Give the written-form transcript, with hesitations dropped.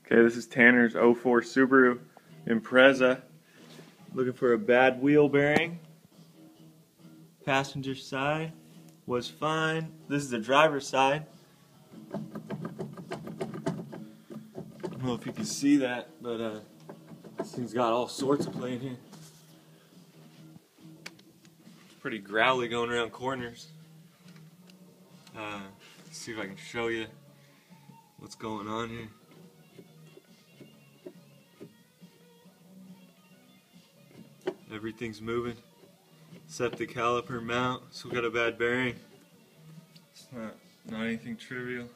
Okay, this is Tanner's '04 Subaru Impreza. Looking for a bad wheel bearing. Passenger side was fine. This is the driver's side. I don't know if you can see that, but this thing's got all sorts of play in here. It's pretty growly going around corners. Let's see if I can show you what's going on here. Everything's moving except the caliper mount. So we got a bad bearing. It's not anything trivial.